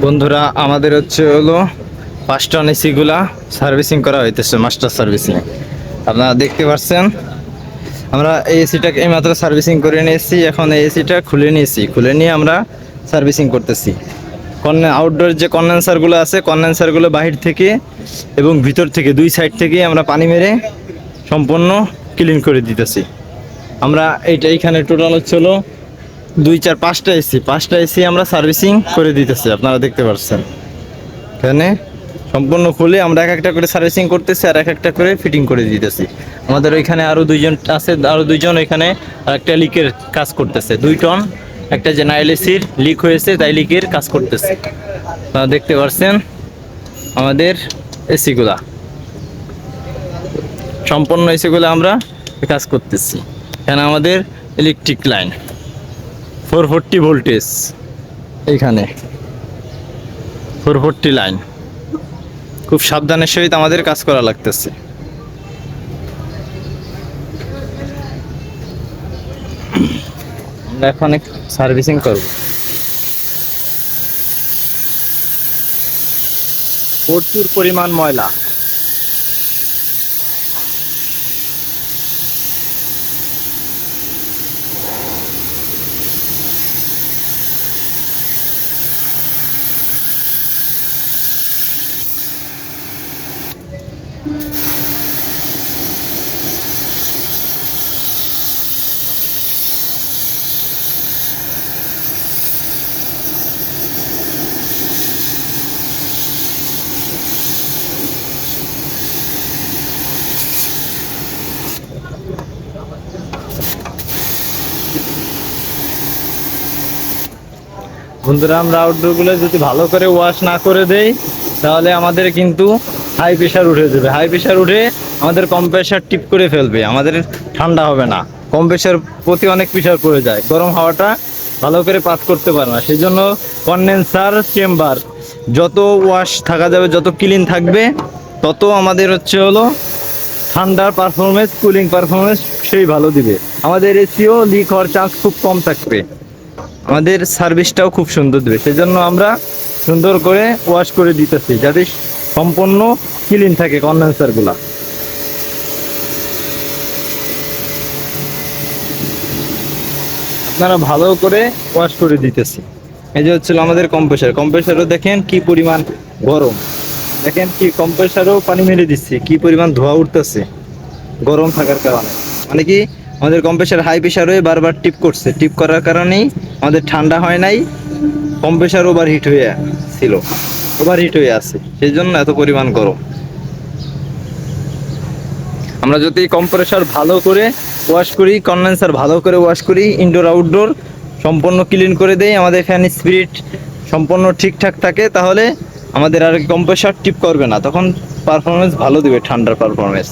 বন্ধুরা আমাদের হলো 5 টন এসি গুলা সার্ভিসিং করা হইতেছে, মাস্টার সার্ভিসিং। আপনারা দেখতে পাচ্ছেন আমরা এই এসিটাকে এইমাত্র সার্ভিসিং করে নিয়েছি। এখন এই এসিটা খুলে নিয়েছি, খুলে নিয়ে আমরা সার্ভিসিং করতেছি। আউটডোর যে কন্ডেন্সারগুলো আছে, কন্ডেন্সারগুলো বাহির থেকে এবং ভিতর থেকে দুই সাইড থেকে আমরা পানি মেরে সম্পূর্ণ ক্লিন করে দিতেছি। আমরা এইখানে টোটাল হলো 2 4 5টা এসি আমরা সার্ভিসিং করে দিতেছি। আপনারা দেখতে পাচ্ছেন এখানে সম্পূর্ণ খুলে আমরা এক একটা করে সার্ভিসিং করতেছি আর এক একটা করে ফিটিং করে দিতেছি। আমাদের ওইখানে আরও দুইজন আছে, আরও দুইজন ওইখানে একটা লিকের কাজ করতেছে। 2 টন একটা জেনারেল এসির লিক হয়েছে, তাই লিকের কাজ করতেছে। আপনারা দেখতে পাচ্ছেন আমাদের এসিগুলা, সম্পূর্ণ এসিগুলো আমরা কাজ করতেছি। এখানে আমাদের ইলেকট্রিক লাইন 440 ভোল্টেজ, এইখানে 440 লাইন। খুব সাবধানের সহিত আমাদের কাজ করা লাগতেছে। আমরা এখন সার্ভিসিং করব। প্রচুর পরিমাণ ময়লা। বন্ধুরা আমরা আউটডোরগুলো যদি ভালো করে ওয়াশ না করে দেই তাহলে আমাদের কিন্তু হাই প্রেশার উঠে যাবে। হাই প্রেশার উঠে আমাদের কম্প্রেসার টিপ করে ফেলবে, আমাদের ঠান্ডা হবে না। কম্প্রেসার প্রতি অনেক প্রেশার পড়ে যায়, গরম হাওয়াটা ভালো করে পাস করতে পারে না। সেই জন্য কন্ডেন্সার চেম্বার যত ওয়াশ থাকা যাবে, যত ক্লিন থাকবে, তত আমাদের হলো ঠান্ডার পারফরমেন্স, কুলিং পারফরমেন্স সেই ভালো দিবে। আমাদের এসিও লিক হওয়ার চান্স খুব কম থাকবে, আমাদের সার্ভিসটাও খুব সুন্দর দেবে। সেজন্য আমরা সুন্দর করে ওয়াশ করে দিতেছি যাতে সম্পূর্ণ ক্লিন থাকে কন্ডেন্সারগুলা। আপনারা ভালো করে ওয়াশ করে দিতেছি। এই যে হচ্ছিল আমাদের কম্প্রেসার, কম্প্রেসারও দেখেন কি পরিমাণ গরম, দেখেন কি কম্প্রেসারও পানি মেরে দিচ্ছে, কি পরিমাণ ধোঁয়া উঠতেছে গরম থাকার কারণে। মানে কি আমাদের কম্প্রেসার হাই প্রেশার হয়ে বারবার টিপ করছে, টিপ করার কারণেই আমাদের ঠান্ডা হয় নাই, কম্প্রেসার ওভারহিট হয়ে ছিল, ওভারহিট হয়ে আছে, সেই জন্য এত পরিমাণ গরম। আমরা যদি কম্প্রেসার ভালো করে ওয়াশ করি, কন্ডেন্সার ভালো করে ওয়াশ করি, ইনডোর আউটডোর সম্পূর্ণ ক্লিন করে দেই, আমাদের ফ্যান স্পিরিট সম্পূর্ণ ঠিকঠাক থাকে, তাহলে আমাদের আর কম্প্রেসার টিপ করবে না, তখন পারফরমেন্স ভালো দিবে, ঠান্ডার পারফরমেন্স।